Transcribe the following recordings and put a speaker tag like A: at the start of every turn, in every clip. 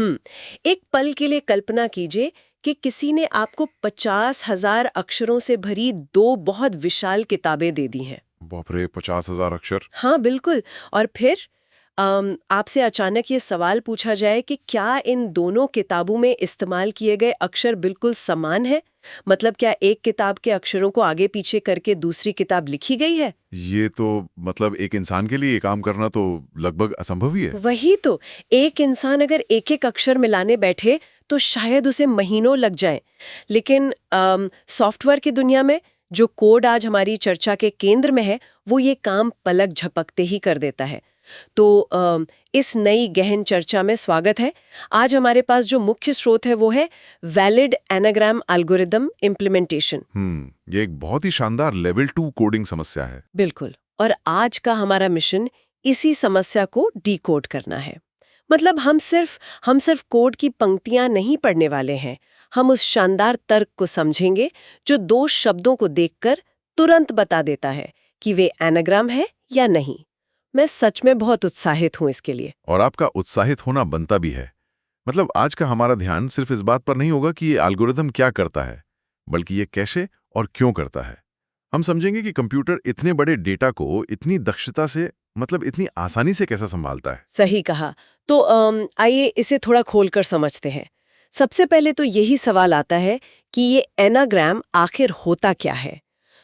A: हम्म एक पल के लिए कल्पना कीजिए कि किसी ने आपको 50,000 अक्षरों से भरी दो बहुत विशाल किताबें दे दी हैं।
B: बाप रे, 50,000 अक्षर।
A: हाँ बिल्कुल। और फिर आपसे अचानक ये सवाल पूछा जाए कि क्या इन दोनों किताबों में इस्तेमाल किए गए अक्षर बिल्कुल समान है। मतलब क्या एक किताब के अक्षरों को आगे पीछे करके दूसरी किताब लिखी गई है।
B: ये तो मतलब एक इंसान के लिए ये काम करना तो लगभग असंभव ही है।
A: वही तो। एक इंसान अगर एक एक अक्षर मिलाने बैठे तो शायद उसे महीनों लग जाएं। लेकिन सॉफ्टवेयर की दुनिया में जो कोड आज हमारी चर्चा के केंद्र में है वो ये काम पलक झपकते ही कर देता है। तो इस नई गहन चर्चा में स्वागत है। आज हमारे पास जो मुख्य स्रोत है वो है वैलिड एनाग्राम एल्गोरिदम इम्प्लीमेंटेशन।
B: ये एक बहुत ही शानदार लेवल 2 कोडिंग समस्या है।
A: बिल्कुल। और आज का हमारा मिशन इसी समस्या को डिकोड करना है। मतलब हम सिर्फ कोड की पंक्तियां नहीं पढ़ने वाले हैं। हम उस शानदार तर्क को समझेंगे जो दो शब्दों को देखकर तुरंत बता देता है कि वे एनाग्राम है या नहीं। मैं सच में बहुत उत्साहित हूं इसके लिए।
B: और आपका उत्साहित होना बनता भी है। मतलब आज का हमारा ध्यान सिर्फ इस बात पर नहीं होगा कि ये एल्गोरिदम क्या करता है, बल्कि ये कैसे और क्यों करता है। हम समझेंगे कि कंप्यूटर इतने बड़े डेटा को इतनी दक्षता से, मतलब इतनी आसानी से कैसे संभालता है।
A: सही कहा। तो आइए इसे थोड़ा खोलकर समझते हैं। सबसे पहले तो यही सवाल आता है कि ये एनाग्राम आखिर होता क्या है।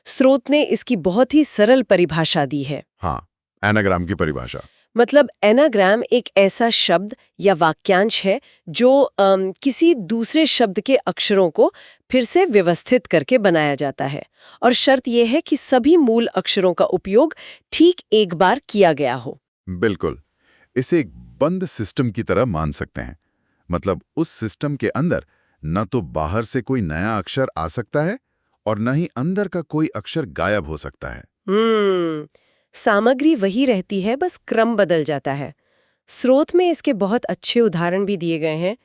A: स्रोत ने इसकी बहुत ही सरल परिभाषा दी है।
B: हाँ, एनाग्राम की परिभाषा।
A: मतलब एनाग्राम एक ऐसा शब्द या वाक्यांश है जो किसी दूसरे शब्द के अक्षरों को फिर से व्यवस्थित करके बनाया जाता है। और शर्त यह है कि सभी मूल अक्षरों का उपयोग ठीक एक बार किया गया हो।
B: बिल्कुल। इसे एक बंद सिस्टम की तरह मान सकते हैं। मतलब उस सिस्टम के अंदर न तो बाहर से कोई नया अक्षर आ सकता है और न ही अंदर का कोई अक्षर गायब हो सकता है।
A: सामग्री वही रहती है, बस क्रम बदल जाता है। स्रोत में इसके बहुत अच्छे उदाहरण भी दिए गए हैं।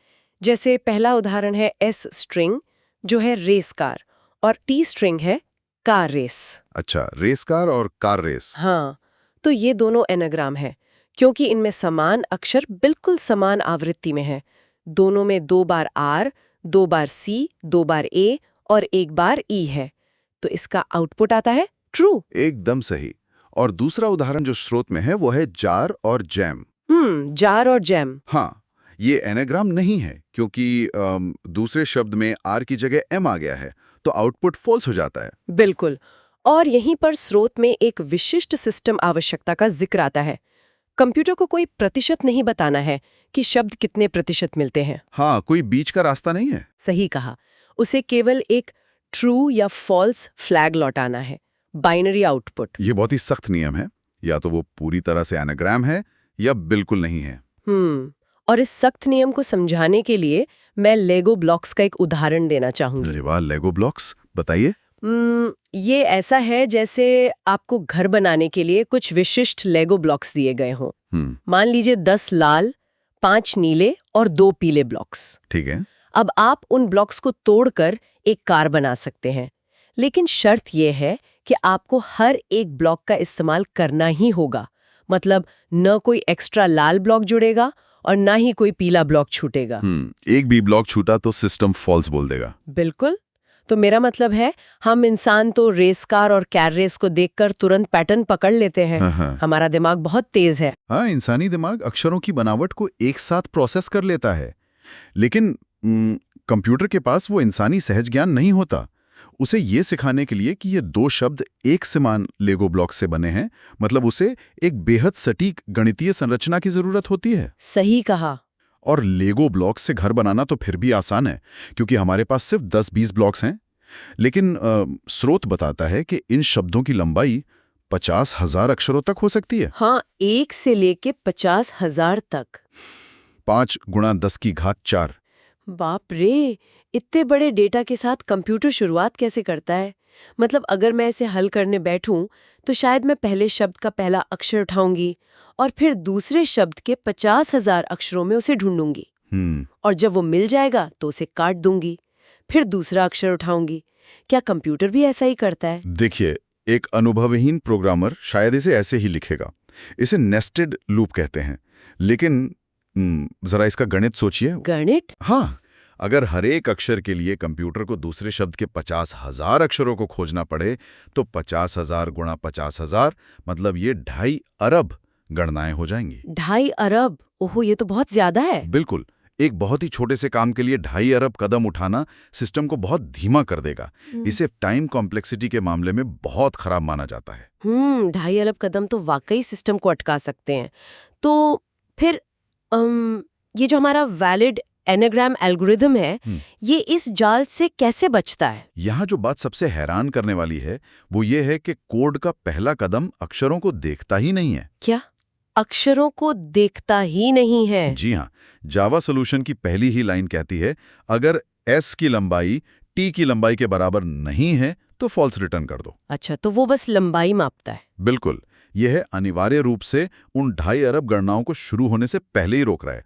A: जैसे पहला उदाहरण है एस स्ट्रिंग जो है रेस कार, और टी स्ट्रिंग है कार रेस।
B: अच्छा, रेस कार और कार रेस।
A: हाँ, तो ये दोनों एनाग्राम है क्योंकि इनमें समान अक्षर बिल्कुल समान आवृत्ति में है। दोनों में 2 बार आर, 2 बार सी, 2 बार ए और 1 बार ई है। तो इसका आउटपुट आता है ट्रू।
B: एकदम सही। और दूसरा उदाहरण जो स्रोत में है वो है जार और जैम।
A: जार और जैम।
B: हाँ, ये एनाग्राम नहीं है क्योंकि दूसरे शब्द में आर की जगह एम आ गया है, तो आउटपुट फॉल्स हो जाता है।
A: बिल्कुल। और यहीं पर स्रोत में एक विशिष्ट सिस्टम आवश्यकता का जिक्र आता है। कंप्यूटर को कोई प्रतिशत नहीं बताना है कि शब्द कितने प्रतिशत मिलते हैं।
B: हाँ, कोई बीच का रास्ता नहीं है।
A: सही कहा। उसे केवल एक ट्रू या फॉल्स फ्लैग लौटाना है, बाइनरी आउटपुट।
B: ये बहुत ही सख्त नियम है। या तो वो पूरी तरह से एनाग्राम है या बिल्कुल नहीं है।
A: और इस सख्त नियम को समझाने के लिए मैं लेगो ब्लॉक्स का एक उदाहरण देना चाहूंगी।
B: अरे वाह, लेगो ब्लॉक्स बताइए।
A: ये ऐसा है जैसे आपको घर बनाने के लिए कुछ विशिष्ट लेगो ब्लॉक्स दिए गए हों। मान लीजिए 10 लाल, 5 नीले और 2 पीले ब्लॉक्स।
B: ठीक है।
A: अब आप उन ब्लॉक्स को तोड़कर एक कार बना सकते हैं, लेकिन शर्त यह है कि आपको हर एक ब्लॉक का इस्तेमाल करना ही होगा। मतलब न कोई एक्स्ट्रा लाल ब्लॉक जुड़ेगा और ना ही कोई पीला ब्लॉक छूटेगा।
B: एक भी ब्लॉक छूटा तो सिस्टम फॉल्स बोल देगा।
A: बिल्कुल। तो मेरा मतलब है, हम इंसान तो रेस कार और कैर रेस को देखकर तुरंत पैटर्न पकड़ लेते हैं। हमारा दिमाग बहुत तेज है।
B: हाँ, इंसानी दिमाग अक्षरों की बनावट को एक साथ प्रोसेस कर लेता है। लेकिन कंप्यूटर के पास वो इंसानी सहज ज्ञान नहीं होता। उसे ये सिखाने के लिए कि ये दो शब्द एक समान लेगो ब्लॉक से बने हैं, मतलब उसे एक बेहद सटीक गणितीय संरचना की जरूरत होती है।
A: सही कहा।
B: और लेगो ब्लॉक से घर बनाना तो फिर भी आसान है क्योंकि हमारे पास सिर्फ 10-20 ब्लॉक्स हैं। लेकिन स्रोत बताता है कि इन शब्दों की लंबाई 50,000 अक्षरों तक हो सकती है।
A: हाँ, 1 से लेके 50,000 तक।
B: 5 गुणा 10 की घात 4।
A: बाप रे, इतने बड़े डेटा के साथ कंप्यूटर शुरुआत कैसे करता है। मतलब अगर मैं इसे हल करने बैठूं तो शायद मैं पहले शब्द का पहला अक्षर उठाऊंगी और फिर दूसरे शब्द के 50,000 अक्षरों में उसे ढूंढूंगी। और जब वो मिल जाएगा तो उसे काट दूंगी, फिर दूसरा अक्षर उठाऊंगी। क्या कंप्यूटर भी ऐसा ही करता है?
B: देखिए, एक अनुभवहीन प्रोग्रामर शायद इसे ऐसे ही लिखेगा। इसे नेस्टेड लूप कहते हैं। लेकिन जरा इसका गणित सोचिए।
A: गणित?
B: हाँ, अगर हर एक अक्षर के लिए कंप्यूटर को दूसरे शब्द के 50,000 अक्षरों को खोजना पड़े तो 50,000 गुणा 50,000 मतलब ये 2.5 अरब गणनाएं हो जाएंगी।
A: 2.5 अरब? ओहो, ये तो बहुत ज्यादा है।
B: बिल्कुल। एक बहुत ही छोटे से काम के लिए 2.5 अरब कदम उठाना सिस्टम को बहुत धीमा कर देगा। इसे टाइम कॉम्प्लेक्सिटी के मामले में बहुत खराब माना जाता है।
A: 2.5 अरब कदम तो वाकई सिस्टम को अटका सकते हैं। तो फिर ये जो हमारा वैलिड एनाग्राम एल्गोरिथम है, ये इस जाल से कैसे बचता है?
B: यहाँ जो बात सबसे हैरान करने वाली है वो ये है कि कोड का पहला कदम अक्षरों को देखता ही नहीं है।
A: क्या अक्षरों को देखता ही नहीं है?
B: जी हाँ, जावा सॉल्यूशन की पहली ही लाइन कहती है अगर s की लंबाई t की लंबाई के बराबर नहीं है तो फॉल्स रिटर्न कर दो।
A: अच्छा, तो वो बस लंबाई मापता है।
B: बिल्कुल, यह अनिवार्य रूप से उन 2.5 अरब गणनाओं को शुरू होने से पहले ही रोक रहा है।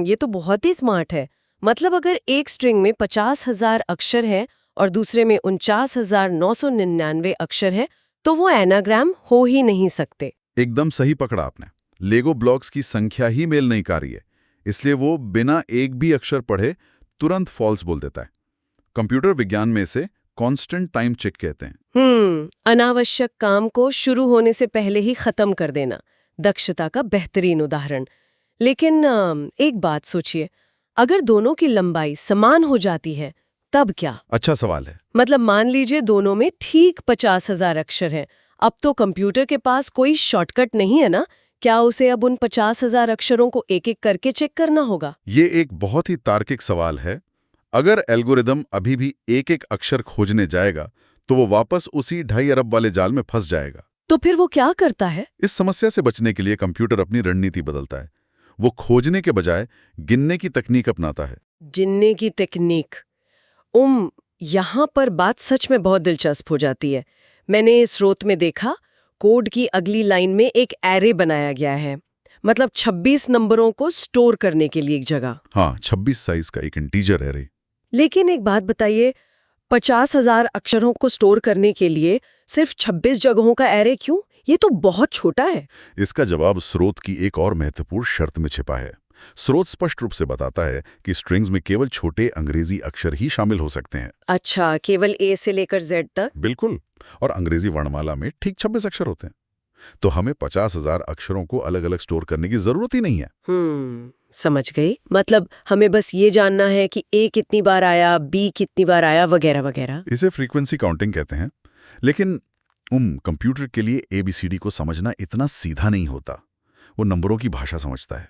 A: ये तो बहुत ही स्मार्ट है। मतलब अगर एक स्ट्रिंग में 50,000 अक्षर है और दूसरे में 49,999 अक्षर है तो वो एनाग्राम हो ही नहीं सकते।
B: एकदम सही पकड़ा आपने। लेगो ब्लॉक्स की संख्या ही मेल नहीं खा रही है, इसलिए वो बिना एक भी अक्षर पढ़े तुरंत फॉल्स बोल देता है। कंप्यूटर विज्ञान में इसे कांस्टेंट टाइम चेक कहते हैं।
A: अनावश्यक काम को शुरू होने से पहले ही खत्म कर देना, दक्षता का बेहतरीन उदाहरण। लेकिन एक बात सोचिए, अगर दोनों की लंबाई समान हो जाती है तब क्या?
B: अच्छा सवाल है।
A: मतलब मान लीजिए दोनों में ठीक 50,000 अक्षर हैं। अब तो कंप्यूटर के पास कोई शॉर्टकट नहीं है ना? क्या उसे अब उन 50,000 अक्षरों को एक-एक करके चेक करना होगा?
B: ये एक बहुत ही तार्किक सवाल है। अगर एल्गोरिदम अभी भी एक-एक अक्षर खोजने जाएगा तो वो वापस उसी 2.5 अरब वाले जाल में फंस जाएगा।
A: तो फिर वो क्या करता है?
B: इस समस्या से बचने के लिए कंप्यूटर अपनी रणनीति बदलता है। वो खोजने के बजाय गिनने की तकनीक अपनाता है।
A: गिनने की तकनीक? यहाँ पर बात सच में बहुत दिलचस्प हो जाती है। मैंने स्रोत में देखा, कोड की अगली लाइन में एक एरे बनाया गया है, मतलब 26 नंबरों को स्टोर करने के लिए एक जगह।
B: हाँ, 26 साइज का एक इंटीजर एरे।
A: लेकिन एक बात बताइए, 50,000 अक्षरों को स्टोर करने के लिए सिर्फ 26 जगहों का एरे क्यों? ये तो बहुत छोटा है।
B: इसका जवाब स्रोत की एक और महत्वपूर्ण शर्त में छिपा है। स्रोत स्पष्ट रूप से बताता है कि स्ट्रिंग्स में केवल छोटे अंग्रेजी अक्षर ही शामिल हो सकते हैं।
A: अच्छा, केवल ए से लेकर जेड तक?
B: बिल्कुल, और अंग्रेजी वर्णमाला में ठीक 26 अक्षर होते हैं। तो हमें 50,000 अक्षरों को अलग अलग स्टोर करने की जरूरत ही नहीं है।
A: समझ गई। मतलब हमें बस ये जानना है कि ए कितनी बार आया, बी कितनी बार आया, वगैरह वगैरह।
B: इसे फ्रीक्वेंसी काउंटिंग कहते हैं। लेकिन कंप्यूटर के लिए ABCD को समझना इतना सीधा नहीं होता। वो नंबरों की भाषा समझता है।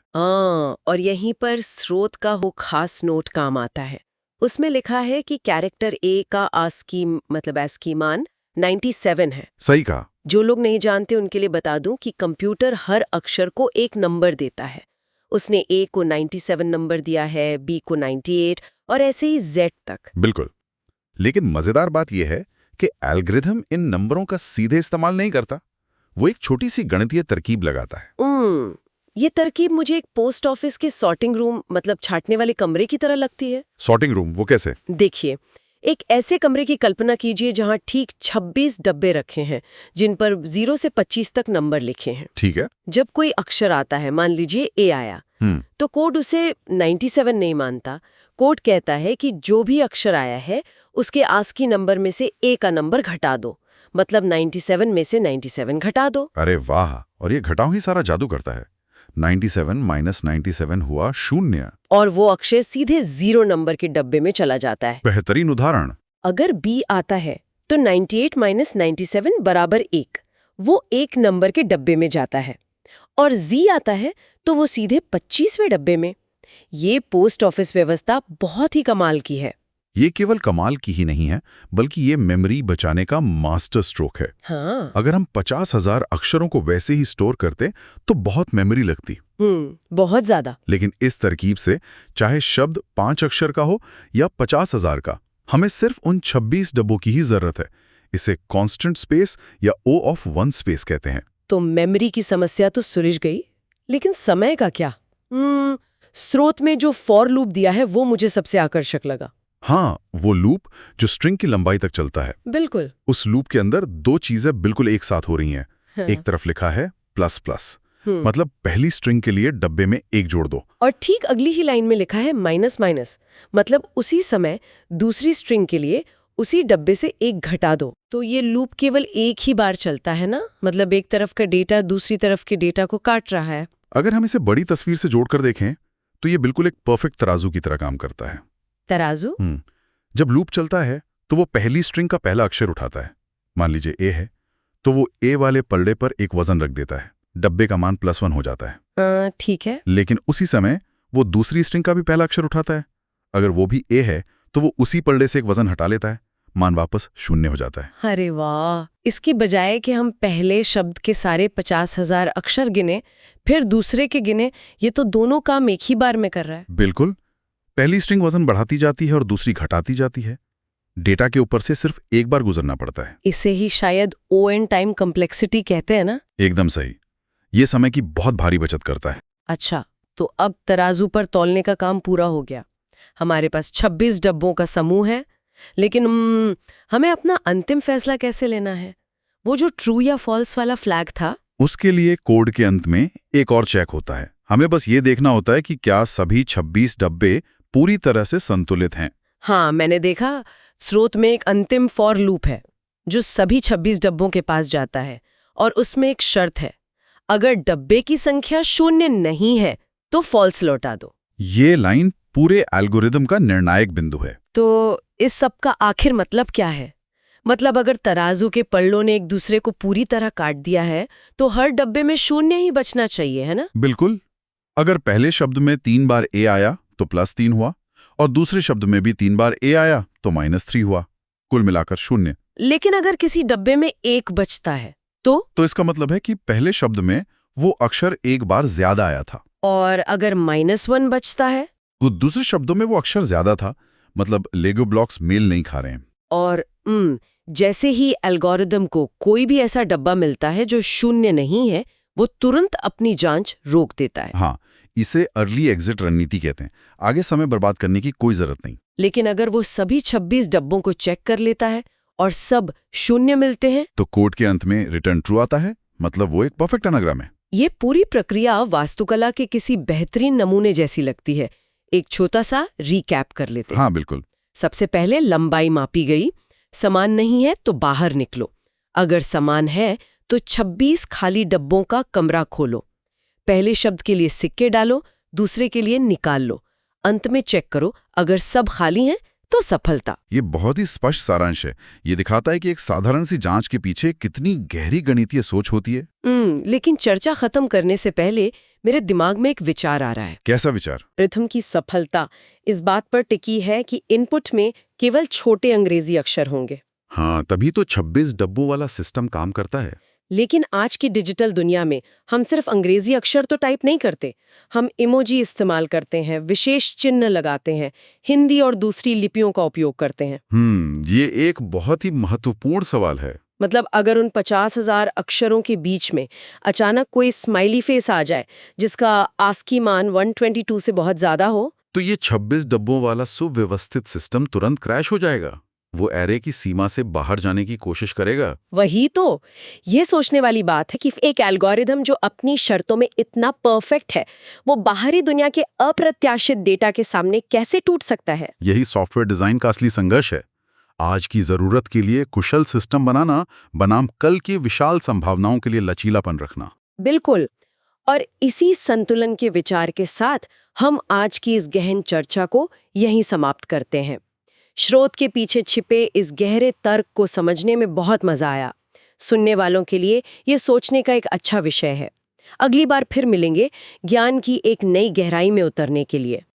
A: और यहीं पर स्रोत का वो खास नोट काम आता है। उसमें लिखा है कि कैरेक्टर ए का ASCII मान 97 है।
B: सही कहा।
A: जो लोग नहीं जानते उनके लिए बता दूं कि कंप्यूटर हर अक्षर को एक नंबर देता है। उसने ए को 97 नंबर दिया है, बी को 98 और ऐसे ही जेड तक।
B: बिल्कुल। लेकिन मजेदार बात यह है कि एल्गोरिथम इन नंबरों का सीधे इस्तेमाल नहीं करता। वो एक छोटी सी गणितीय तरकीब लगाता है।
A: ये तरकीब मुझे एक पोस्ट ऑफिस के सॉर्टिंग रूम, मतलब छांटने वाले कमरे की तरह लगती है।
B: सॉर्टिंग रूम, वो कैसे?
A: देखिए, एक ऐसे कमरे की कल्पना कीजिए जहां ठीक 26 डब्बे रखे हैं जिन पर 0 से 25 तक नंबर लिखे हैं।
B: ठीक है।
A: जब कोई अक्षर आता है, मान लीजिए ए आया, तो कोड उसे 97 नहीं मानता। कोड कहता है कि जो भी अक्षर आया है उसके ASCII नंबर में से ए का नंबर घटा दो, मतलब 97 में से 97 घटा दो।
B: अरे वाह! और ये घटाओ ही सारा जादू करता है। 97 माइनस 97 हुआ 0।
A: और वो अक्षर सीधे 0 नंबर के डब्बे में चला जाता है।
B: बेहतरीन उदाहरण।
A: अगर बी आता है तो 98 माइनस 97 बराबर 1, वो 1 नंबर के डब्बे में जाता है। और जी आता है तो वो सीधे 25वें डब्बे में। ये पोस्ट ऑफिस व्यवस्था बहुत ही कमाल की है।
B: ये केवल कमाल की ही नहीं है, बल्कि ये मेमोरी बचाने का मास्टर स्ट्रोक है।
A: हाँ।
B: अगर हम 50,000 अक्षरों को वैसे ही स्टोर करते तो बहुत मेमोरी लगती।
A: बहुत ज्यादा।
B: लेकिन इस तरकीब से चाहे शब्द 5 अक्षर का हो या 50,000 का, हमें सिर्फ उन 26 डब्बों की ही जरूरत है। इसे कांस्टेंट स्पेस या O of 1 स्पेस कहते हैं।
A: तो मेमोरी की समस्या तो सुलझ गई, लेकिन समय का क्या? स्रोत में जो फॉर लूप दिया है वो मुझे सबसे आकर्षक लगा।
B: हाँ, वो लूप जो स्ट्रिंग की लंबाई तक चलता है।
A: बिल्कुल।
B: उस लूप के अंदर 2 चीजें बिल्कुल एक साथ हो रही हैं।
A: हाँ।
B: एक तरफ लिखा है प्लस प्लस, मतलब पहली स्ट्रिंग के लिए डब्बे में 1 जोड़ दो।
A: और ठीक अगली ही लाइन में लिखा है माइनस माइनस, मतलब उसी समय दूसरी स्ट्रिंग के लिए उसी डब्बे से 1 घटा दो। तो ये लूप केवल एक ही बार चलता है ना, मतलब एक तरफ का डेटा दूसरी तरफ के डेटा को काट रहा है।
B: अगर हम इसे बड़ी तस्वीर से जोड़कर देखें तो ये बिल्कुल एक परफेक्ट तराजू की तरह काम करता है।
A: तराजू?
B: जब लूप चलता है तो वो पहली स्ट्रिंग का पहला अक्षर उठाता है, मान लीजिए ए है, तो वो ए वाले पल्ले पर एक वजन रख देता है, डब्बे का मान +1 हो जाता है।
A: ठीक है।
B: लेकिन उसी समय वो दूसरी स्ट्रिंग का भी पहला अक्षर उठाता है, अगर वो भी ए है तो वो उसी पल्ले से एक वजन हटा लेता है, मान वापस 0 हो जाता है।
A: अरे वाह! इसकी बजाय कि हम पहले शब्द के सारे 50,000 अक्षर गिने फिर दूसरे के गिने, ये तो दोनों काम एक ही बार में कर रहा है।
B: बिल्कुल, पहली स्ट्रिंग वजन बढ़ाती जाती है और दूसरी घटाती जाती है। डेटा के ऊपर से सिर्फ एक बार गुजरना पड़ता है।
A: इसे ही शायद ON टाइम कॉम्प्लेक्सिटी कहते हैं ना?
B: एकदम सही। ये समय की बहुत भारी बचत करता है।
A: अच्छा, तो अब तराजू पर तौलने का काम पूरा हो गया। हमारे पास 26 डब्बों का समूह है, लेकिन हमें अपना अंतिम फैसला कैसे लेना है? वो जो ट्रू या फॉल्स वाला फ्लैग था,
B: उसके लिए कोड के अंत में एक और चेक होता है। हमें बस ये देखना होता है कि क्या सभी 26 डब्बे पूरी तरह से संतुलित हैं।
A: हाँ, मैंने देखा स्रोत में एक अंतिम फॉर लूप है जो सभी 26 डब्बों के पास जाता है, और उसमें एक शर्त है, अगर डब्बे की संख्या 0 नहीं है तो फॉल्स लौटा दो।
B: ये लाइन पूरे एल्गोरिदम का निर्णायक बिंदु है।
A: तो इस सब का आखिर मतलब क्या है? मतलब अगर तराजू के पल्लों ने एक दूसरे को पूरी तरह काट दिया है तो हर डब्बे में 0 ही बचना चाहिए, है ना?
B: बिल्कुल। अगर पहले शब्द में 3 बार ए आया तो +3 हुआ, और दूसरे शब्द में भी 3 बार ए आया तो -3 हुआ, कुल मिलाकर 0।
A: लेकिन अगर किसी डब्बे में 1 बचता है तो
B: इसका मतलब है कि पहले शब्द में वो अक्षर एक बार ज्यादा आया था।
A: और अगर -1 बचता है
B: तो दूसरे शब्दों में वो अक्षर ज्यादा था, मतलब लेगो ब्लॉक्स मेल नहीं खा रहे हैं।
A: और जैसे ही एल्गोरिदम को कोई भी ऐसा डब्बा मिलता है जो 0 नहीं है, वो तुरंत अपनी जांच रोक देता है।
B: हाँ, इसे अर्ली एग्जिट रणनीति कहते हैं। आगे समय बर्बाद करने की कोई जरूरत नहीं।
A: लेकिन अगर वो सभी 26 डब्बों को चेक कर लेता है और सब 0 मिलते हैं
B: तो कोड के अंत में रिटर्न ट्रू आता है, मतलब वो एक परफेक्ट एनाग्राम है।
A: ये पूरी प्रक्रिया वास्तुकला के किसी बेहतरीन नमूने जैसी लगती है। एक छोटा सा रीकैप कर लेते हैं।
B: हाँ बिल्कुल।
A: सबसे पहले लंबाई मापी गई, समान नहीं है तो बाहर निकलो, अगर समान है तो 26 खाली डब्बों का कमरा खोलो, पहले शब्द के लिए सिक्के डालो, दूसरे के लिए निकाल लो, अंत में चेक करो, अगर सब खाली हैं तो सफलता।
B: ये बहुत ही स्पष्ट सारांश है। ये दिखाता है कि एक साधारण सी जांच के पीछे कितनी गहरी गणितीय सोच होती है।
A: लेकिन चर्चा खत्म करने से पहले मेरे दिमाग में एक विचार आ रहा है।
B: कैसा विचार?
A: रिथम की सफलता इस बात पर टिकी है कि इनपुट में केवल छोटे अंग्रेजी अक्षर होंगे।
B: हाँ, तभी तो 26 डब्बों वाला सिस्टम काम करता है।
A: लेकिन आज की डिजिटल दुनिया में हम सिर्फ अंग्रेजी अक्षर तो टाइप नहीं करते, हम इमोजी इस्तेमाल करते हैं, विशेष चिन्ह लगाते हैं, हिंदी और दूसरी लिपियों का उपयोग करते हैं।
B: ये एक बहुत ही महत्वपूर्ण सवाल है।
A: मतलब अगर उन 50,000 अक्षरों के बीच में अचानक कोई स्माइली फेस आ जाए जिसका आस्की मान 122 से बहुत ज्यादा हो,
B: तो ये 26 डब्बों वाला सुव्यवस्थित सिस्टम तुरंत क्रैश हो जाएगा। वो एरे की सीमा से बाहर जाने की कोशिश करेगा।
A: वही तो, ये सोचने वाली बात है कि एक एल्गोरिदम जो अपनी शर्तों में इतना परफेक्ट है, वो बाहरी दुनिया के अप्रत्याशित डेटा के सामने कैसे टूट सकता है।
B: यही सॉफ्टवेयर डिजाइन का असली संघर्ष है। आज की जरूरत के लिए कुशल सिस्टम बनाना बनाम कल की विशाल संभावनाओं के लिए लचीलापन रखना।
A: बिल्कुल। और इसी संतुलन के विचार के साथ हम आज की इस गहन चर्चा को यहीं समाप्त करते हैं। स्रोत के पीछे छिपे इस गहरे तर्क को समझने में बहुत मजा आया। सुनने वालों के लिए ये सोचने का एक अच्छा विषय है। अगली बार फिर मिलेंगे ज्ञान की एक नई गहराई में उतरने के लिए।